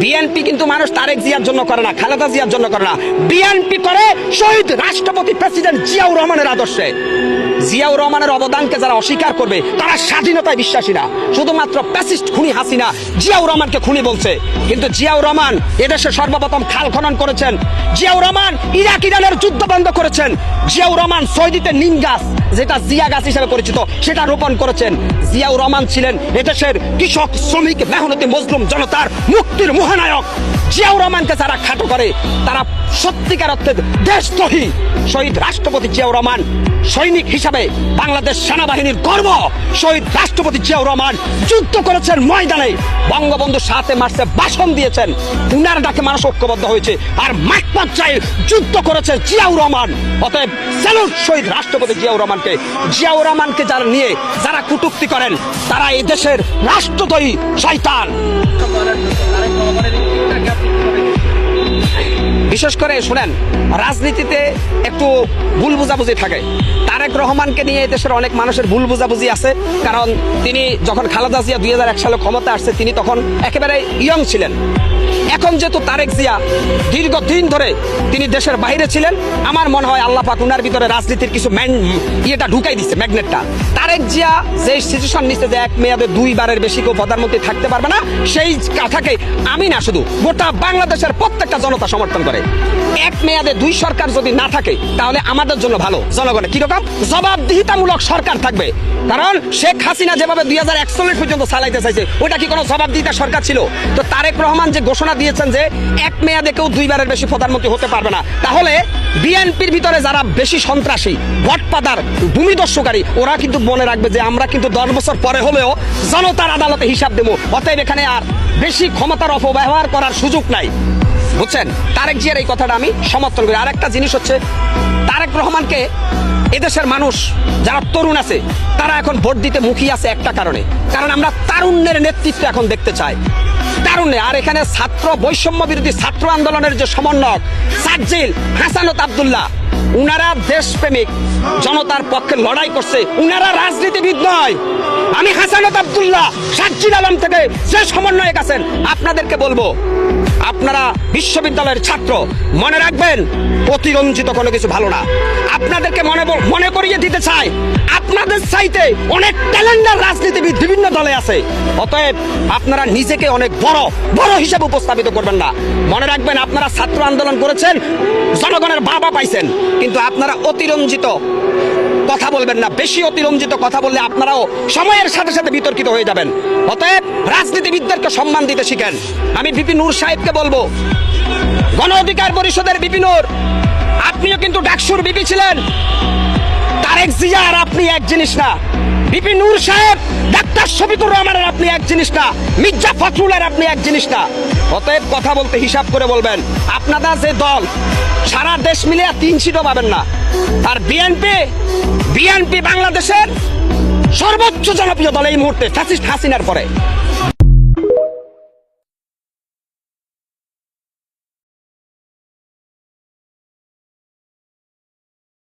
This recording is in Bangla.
বিএনপি কিন্তু মানুষ তারেক জিয়ার জন্য করে না, খালেদা জিয়ার জন্য করে না, বিএনপি করে শহীদ রাষ্ট্রপতি প্রেসিডেন্ট জিয়াউর রহমানের আদর্শে। জিয়াউর রহমানের অবদানকে যারা অস্বীকার করবে তারা স্বাধীনতায় বিশ্বাসী না, শুধুমাত্র প্যাসিস্ট খুনি হাসিনা জিয়াউর রহমানকে খুনি বলছে। কিন্তু জিয়াউর রহমান এদেশে সর্বপ্রথম খাল খনন করেছেন, জিয়াউর রহমান ইরাক ইরানের যুদ্ধ বন্ধ করেছেন, জিয়াউর রহমান সৌদিতে নিম গাছ, যেটা জিয়া গাছ হিসেবে পরিচিত, সেটা রোপণ করেছেন। জিয়াউর রহমান ছিলেন এদেশের কৃষক, শ্রমিক, মেহনতি মজলুম জনতার মুক্তির মহানায়ক। জিয়াউর রহমানকে যারা খাটো করে তারা সত্যিকার অর্থে দেশদ্রোহী। শহীদ রাষ্ট্রপতি জিয়াউর রহমান সৈনিক হিসাবে বাংলাদেশ সেনাবাহিনীর গর্ব। শহীদ রাষ্ট্রপতি জিয়াউর রহমান যুদ্ধ করেছেন ময়দানে, বঙ্গবন্ধু 7 মার্চে ভাষণ দিয়েছেন, উনার ডাকে মানুষ ঐক্যবদ্ধ হয়েছে, আর মাঠ পর্যায়ে যুদ্ধ করেছে জিয়াউর রহমান। অতএব স্যালুট শহীদ রাষ্ট্রপতি জিয়াউর রহমানকে। জিয়াউর রহমানকে যারা নিয়ে যারা কটূক্তি করেন তারা এই দেশের রাষ্ট্রদ্রোহী শয়তান। বিশেষ করে শুনেন, রাজনীতিতে একটু ভুল বুঝাবুঝি থাকে। তারেক রহমানকে নিয়ে দেশের অনেক মানুষের ভুল বুঝাবুঝি আছে, কারণ তিনি যখন খালেদা জিয়া 2001 সালে ক্ষমতা আসছে তিনি তখন একেবারে ইয়ং ছিলেন। এখন যেহেতু তারেক জিয়া দীর্ঘদিন ধরে তিনি দেশের বাইরে ছিলেন, আমার মনে হয় আল্লাহ পাক উনার ভিতরে রাজনীতির কিছু ইয়েটা ঢুকাই দিচ্ছে, ম্যাগনেটটা। তারেক জিয়া যে সিচুয়েশন নিচ্ছে যে 1 মেয়াদে 2 বারের বেশি কেউ প্রধানমন্ত্রী থাকতে পারবে না, সেই কথাকে আমি না শুধু গোটা বাংলাদেশের প্রত্যেকটা জনতা সমর্থন করে। 1 মেয়াদে 2 সরকার যদি না থাকে তাহলে আমাদের জন্য ভালো, জনগণের কিরকম জবাবদিহিতামূলক সরকার থাকবে। কারণ শেখ হাসিনা যেভাবে 2041 পর্যন্ত চালাইতে চাইছে ওটা কি কোনো জবাবদিহিতা সরকার ছিল? তো তারেক রহমান যে ঘোষণা দিয়েছেন যে 1 মেয়াদে কেউ 2 বারের বেশি প্রধানমন্ত্রী হতে পারবে না, তাহলে বিএনপির ভিতরে যারা বেশি সন্ত্রাসী, ভটপাদার, ভূমিদস্যুকারী, ওরা কিন্তু মনে রাখবে যে আমরা কিন্তু 10 বছর পরে হলেও জনতার আদালতে হিসাব দেবো। অতএব এখানে আর বেশি ক্ষমতার অপব্যবহার করার সুযোগ নাই, বুঝছেন? তারেক জিয়ার এই কথাটা আমি সমর্থন করি। আর একটা জিনিস হচ্ছে, তারেক রহমানকে এদেশের মানুষ যারা তরুণ আছে তারা এখন ভোট দিতে মুখিয়ে আছে একটা কারণে, কারণ আমরা তারুণ্যের নেতৃত্ব এখন দেখতে চাই, তারুণ্যে। আর এখানে ছাত্র বৈষম্য বিরোধী ছাত্র আন্দোলনের যে সমন্বয়ক সাজ্জিল, হাসানত আব্দুল্লাহ, উনারা দেশপ্রেমিক, জনতার পক্ষে লড়াই করছে, উনারা রাজনীতিবিদ নয়। আমি হাসানত আব্দুল্লাহ, সাজ্জিল আলম থেকে যে সমন্বয়ক আছেন আপনাদেরকে বলবো, আপনারা বিশ্ববিদ্যালয়ের ছাত্র, মনে রাখবেন অতিরঞ্জিত কোনো কিছু ভালো না। আপনাদেরকে মনে করিয়ে দিতে চাই আপনাদের চাইতে অনেক ট্যালেন্টেড রাজনীতিবিদ বিভিন্ন দলে আছে। অতএব আপনারা নিজেকে অনেক বড় বড় হিসেবে উপস্থাপিত করবেন না। মনে রাখবেন আপনারা ছাত্র আন্দোলন করেছেন, জনগণের বাবা পাইছেন, কিন্তু আপনারা অতিরঞ্জিত কথা বলবেন না। বেশি অতিরঞ্জিত কথা বললে আপনারাও সময়ের সাথে সাথে বিতর্কিত হয়ে যাবেন। অতএব রাজনীতিবিদদেরকে সম্মান দিতে শিখেন। আমি ভিপি নূর সাহেবকে বলবো, গণ অধিকার পরিষদের ভিপি নূর, আপনিও কিন্তু ডাকসুর ভিপি ছিলেন। তারেক জিয়া আর আপনি এক জিনিস না। ভিপি নূর সাহেব, ডাক্তার শফিকুর রহমানের আপনি এক জিনিস না, মির্জা ফখরুলের আপনি এক জিনিস না। অতএব কথা বলতে হিসাব করে বলবেন। আপনারা যে দল সারা দেশ মিলে 3 সিটও পাবেন না। আর বিএনপি বাংলাদেশের সর্বোচ্চ জনপ্রিয় দল এই মুহূর্তে ফ্যাসিস্ট হাসিনার পরে।